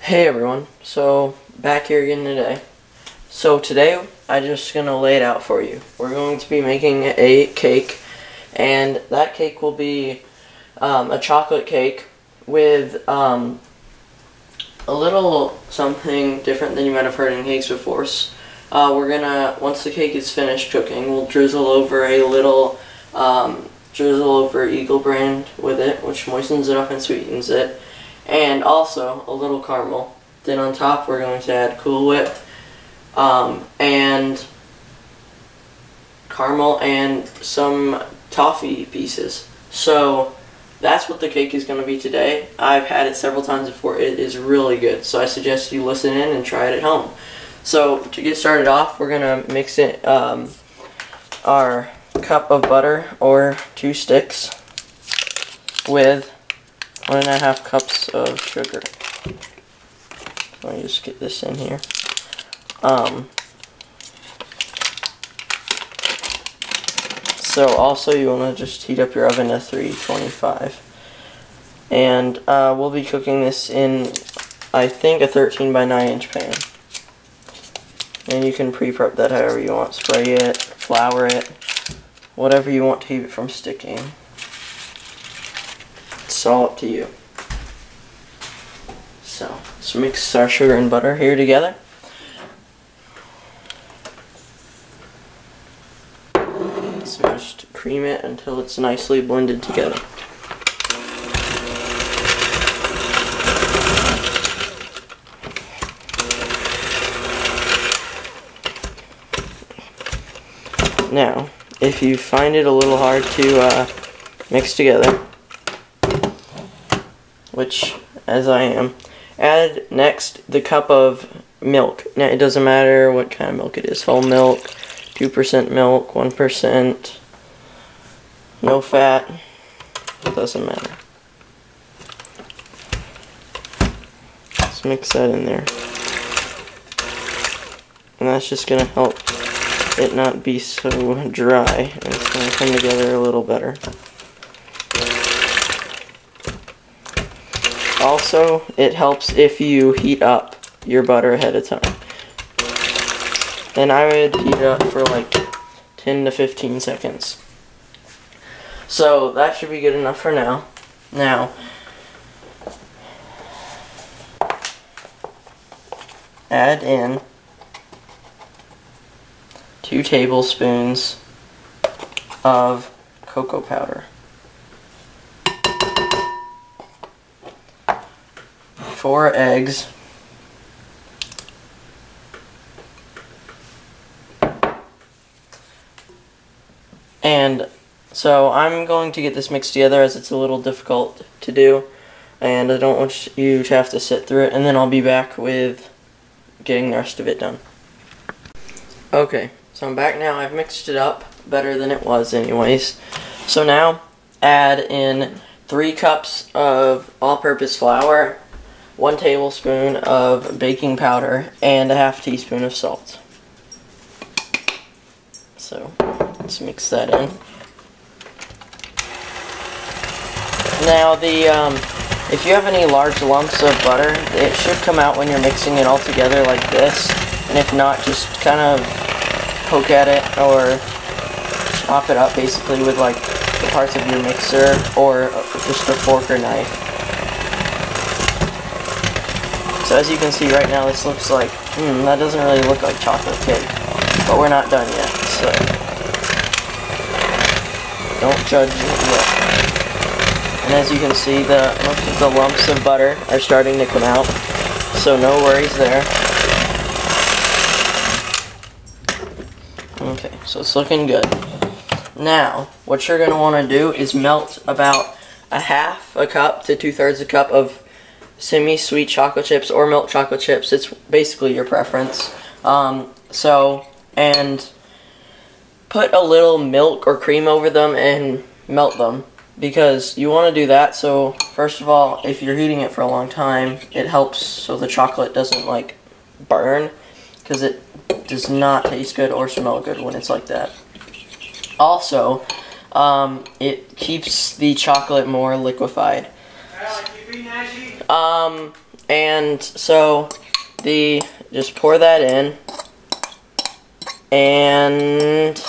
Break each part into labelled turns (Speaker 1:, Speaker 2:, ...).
Speaker 1: Hey everyone, so back here again today. So today I'm just going to lay it out for you. We're going to be making a cake, and that cake will be a chocolate cake with a little something different than you might have heard in cakes before. We're going to, once the cake is finished cooking, we'll drizzle over a little, Eagle brand with it, which moistens it up and sweetens it. And also a little caramel. Then on top we're going to add Cool Whip and caramel and some toffee pieces. So that's what the cake is going to be today. I've had it several times before. It is really good. So I suggest you listen in and try it at home. So to get started off, we're going to mix it our cup of butter or 2 sticks with 1.5 cups of sugar. Let me just get this in here. So also you want to just heat up your oven to 325. And we'll be cooking this in, I think, a 13 by 9 inch pan. And you can pre-prep that however you want. Spray it, flour it, whatever you want to keep it from sticking. It's all up to you. So let's mix our sugar and butter here together. So just cream it until it's nicely blended together. Now, if you find it a little hard to mix together, which, as I am, add next the cup of milk. Now, it doesn't matter what kind of milk it is. Whole milk, 2% milk, 1%, no fat, it doesn't matter. Let's mix that in there. And that's just going to help it not be so dry, and it's going to come together a little better. Also, it helps if you heat up your butter ahead of time. And I would heat it up for like 10 to 15 seconds. So that should be good enough for now. Now, add in 2 tablespoons of cocoa powder. 4 eggs, and so I'm going to get this mixed together as it's a little difficult to do, and I don't want you to have to sit through it, and then I'll be back with getting the rest of it done. Okay, so I'm back now. I've mixed it up better than it was anyways. So now add in 3 cups of all-purpose flour, 1 tablespoon of baking powder, and a ½ teaspoon of salt. So let's mix that in. Now if you have any large lumps of butter, it should come out when you're mixing it all together like this. And if not, just kind of poke at it or chop it up basically with like the parts of your mixer or just a fork or knife. So as you can see right now, this looks like, that doesn't really look like chocolate cake. But we're not done yet, so don't judge it yet. And as you can see, most of the lumps of butter are starting to come out, so no worries there. Okay, so it's looking good. Now, what you're going to want to do is melt about a cup to 2/3 a cup of semi-sweet chocolate chips or milk chocolate chips. It's basically your preference. And put a little milk or cream over them and melt them, because you want to do that so, first of all, if you're heating it for a long time, it helps so the chocolate doesn't like burn, because it does not taste good or smell good when it's like that. Also, it keeps the chocolate more liquefied. And so just pour that in, and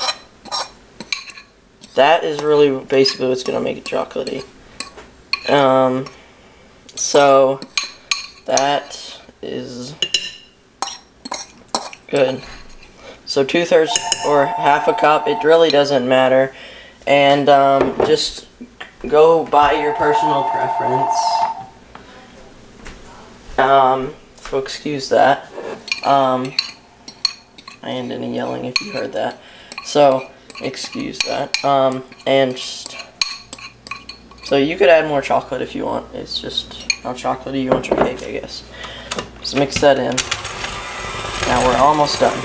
Speaker 1: that is really basically what's gonna make it chocolatey. So that is good. So 2/3 or half a cup, it really doesn't matter. And just go by your personal preference. So excuse that. And any yelling if you heard that. So excuse that. And just, so you could add more chocolate if you want. It's just how chocolatey you want your cake, I guess. Just mix that in. Now we're almost done.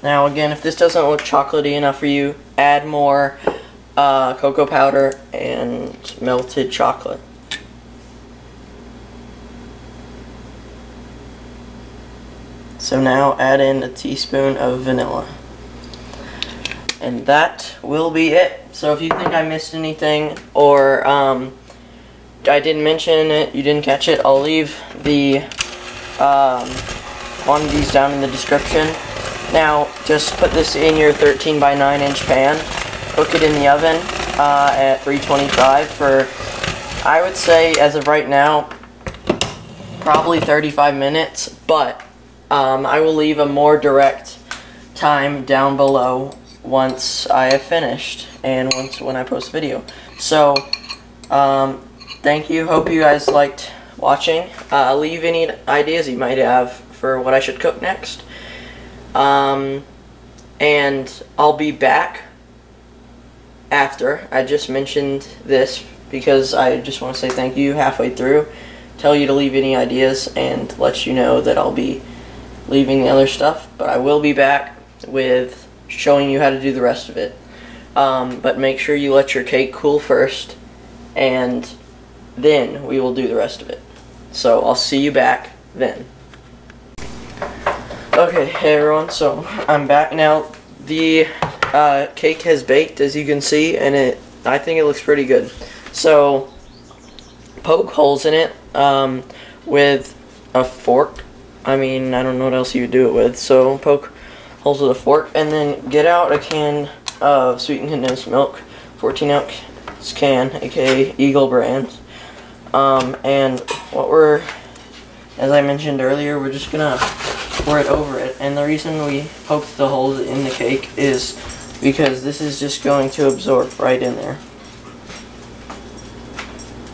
Speaker 1: Now again, if this doesn't look chocolatey enough for you, add more cocoa powder and melted chocolate. So now add in a teaspoon of vanilla. And that will be it. So if you think I missed anything, or I didn't mention it, you didn't catch it, I'll leave the quantities down in the description. Now, just put this in your 13 by 9 inch pan, cook it in the oven at 325 for, I would say, as of right now, probably 35 minutes, but I will leave a more direct time down below once I have finished, and when I post video. So, thank you, hope you guys liked watching. Leave any ideas you might have for what I should cook next. And I'll be back after. I just mentioned this because I just want to say thank you halfway through, tell you to leave any ideas, and let you know that I'll be leaving the other stuff, but I will be back with showing you how to do the rest of it. But make sure you let your cake cool first, and then we will do the rest of it. So I'll see you back then. Okay, hey everyone, so I'm back now. The cake has baked, as you can see, and I think it looks pretty good. So poke holes in it with a fork. I mean, I don't know what else you would do it with. So poke holes with a fork, and then get out a can of sweetened condensed milk, 14-ounce can, aka Eagle brand. And as I mentioned earlier, we're just gonna pour it over it, and the reason we poked the holes in the cake is because this is just going to absorb right in there.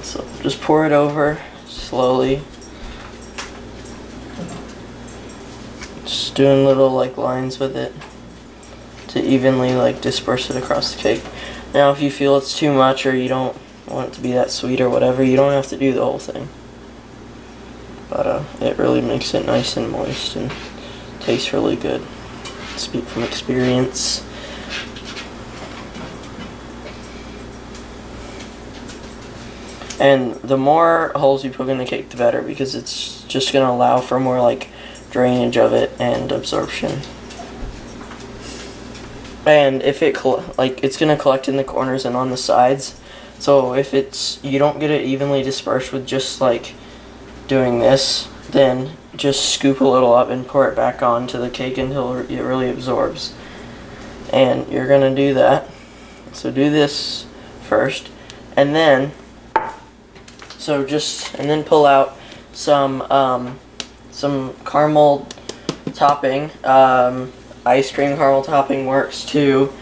Speaker 1: So just pour it over slowly, just doing little like lines with it to evenly like disperse it across the cake. Now if you feel it's too much, or you don't want it to be that sweet or whatever, you don't have to do the whole thing. But it really makes it nice and moist and tastes really good. Speak from experience. And the more holes you poke in the cake, the better, because it's just going to allow for more like drainage of it and absorption. And if it's going to collect in the corners and on the sides. So if you don't get it evenly dispersed with just like doing this, then just scoop a little up and pour it back onto the cake until it really absorbs. And you're gonna do that. So do this first, and then pull out some caramel topping. Ice cream caramel topping works too.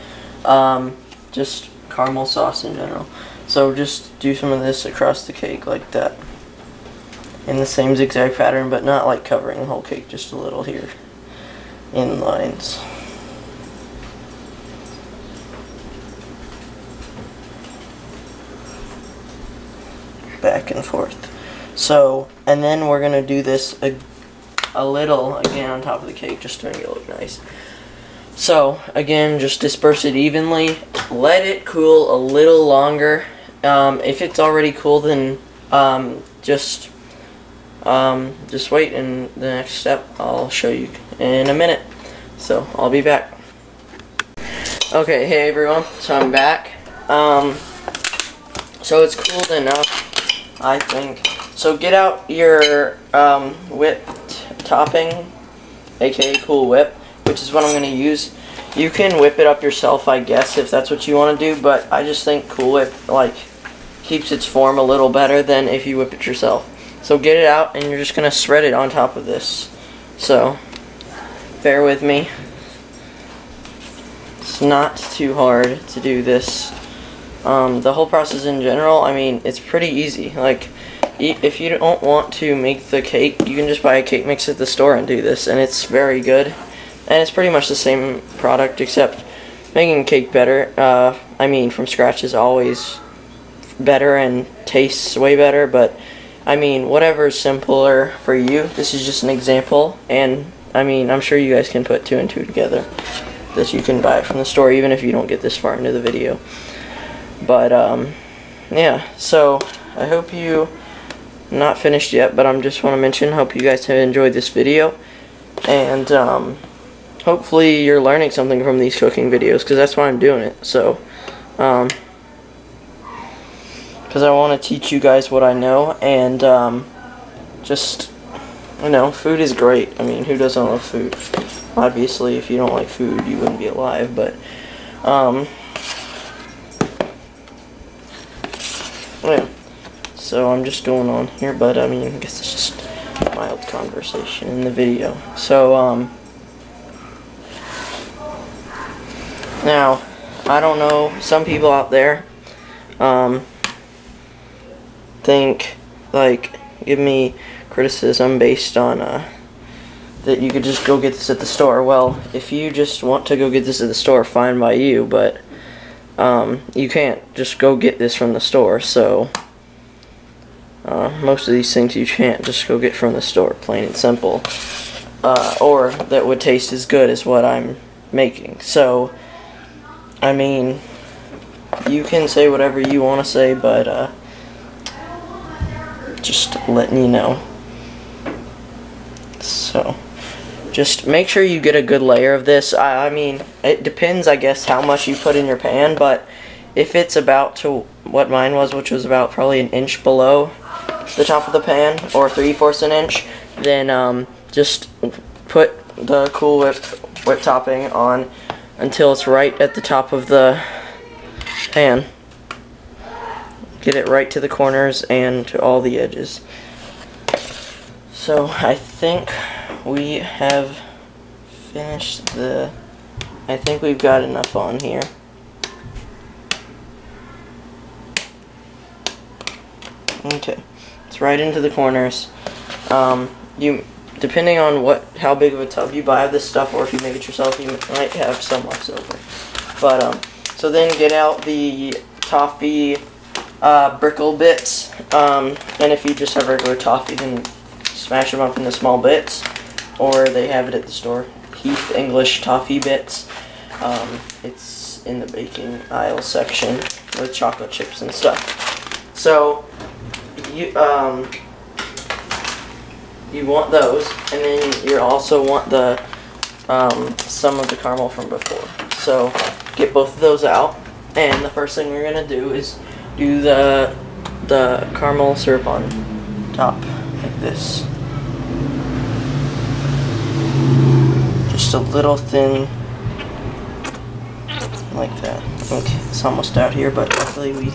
Speaker 1: Just caramel sauce in general. So just do some of this across the cake like that, in the same zigzag pattern, but not like covering the whole cake, just a little here in lines. Back and forth. So, and then we're gonna do this a little again on top of the cake, just to make it look nice. So again, just disperse it evenly. Let it cool a little longer. If it's already cool, then just wait, and the next step I'll show you in a minute. So I'll be back. Okay, hey everyone, so I'm back. So it's cooled enough, I think. So get out your whipped topping, aka Cool Whip, which is what I'm going to use. You can whip it up yourself, I guess, if that's what you want to do, but I just think Cool Whip keeps its form a little better than if you whip it yourself. So get it out, and you're just going to spread it on top of this. So bear with me. It's not too hard to do this. The whole process in general, I mean, it's pretty easy. If you don't want to make the cake, you can just buy a cake mix at the store and do this, and it's very good. And it's pretty much the same product, except making cake better, I mean, from scratch is always better and tastes way better, but I mean, whatever is simpler for you. This is just an example, and I mean, I'm sure you guys can put 2 and 2 together, that you can buy it from the store, even if you don't get this far into the video. But, yeah, so I hope you, not finished yet, but I just want to mention, hope you guys have enjoyed this video, and hopefully you're learning something from these cooking videos, because that's why I'm doing it. So because I want to teach you guys what I know, and just, you know, food is great. I mean, who doesn't love food? Obviously, if you don't like food, you wouldn't be alive, but yeah. So I'm just going on here, but I mean, I guess it's just mild conversation in the video. So now, I don't know, some people out there think, give me criticism based on that you could just go get this at the store. Well, if you just want to go get this at the store, fine by you, but you can't just go get this from the store. So most of these things you can't just go get from the store, plain and simple, or that would taste as good as what I'm making. So I mean, you can say whatever you want to say, but just letting you know. So just make sure you get a good layer of this. I mean, it depends, I guess, how much you put in your pan, but if it's about to what mine was, which was about probably 1 inch below the top of the pan, or 3/4 an inch, then just put the Cool Whip topping on until it's right at the top of the pan. Get it right to the corners and to all the edges. So I think we have finished I think we've got enough on here. Okay, it's right into the corners. Depending on how big of a tub you buy of this stuff, or if you make it yourself, you might have some left over. But so then get out the Toffee brickle bits, and if you just have regular toffee, then smash them up into small bits, or they have it at the store. Heath English Toffee Bits. It's in the baking aisle section with chocolate chips and stuff. So you want those, and then you also want the some of the caramel from before. So get both of those out, and the first thing we're gonna do is do the caramel syrup on top, like this. Just a little thin, like that. Okay, it's almost out here, but luckily we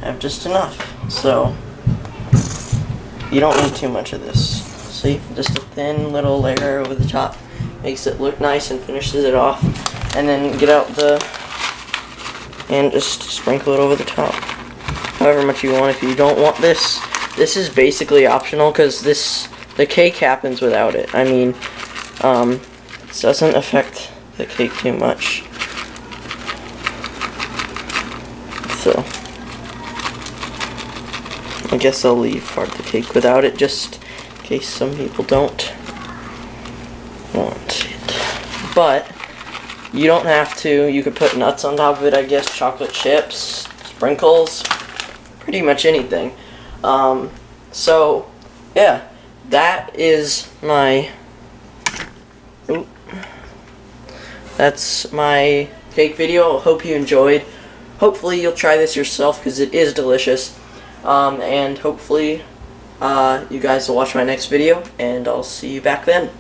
Speaker 1: have just enough. So you don't need too much of this. See, just a thin little layer over the top makes it look nice and finishes it off. And then get out and just sprinkle it over the top, however much you want. If you don't want this is basically optional, because the cake happens without it. I mean, it doesn't affect the cake too much. So I guess I'll leave part of the cake without it, just in case some people don't want it. But You don't have to. You could put nuts on top of it, I guess, chocolate chips, sprinkles, pretty much anything. So, yeah, that is my, that's my cake video. Hope you enjoyed. Hopefully you'll try this yourself because it is delicious. And hopefully you guys will watch my next video, and I'll see you back then.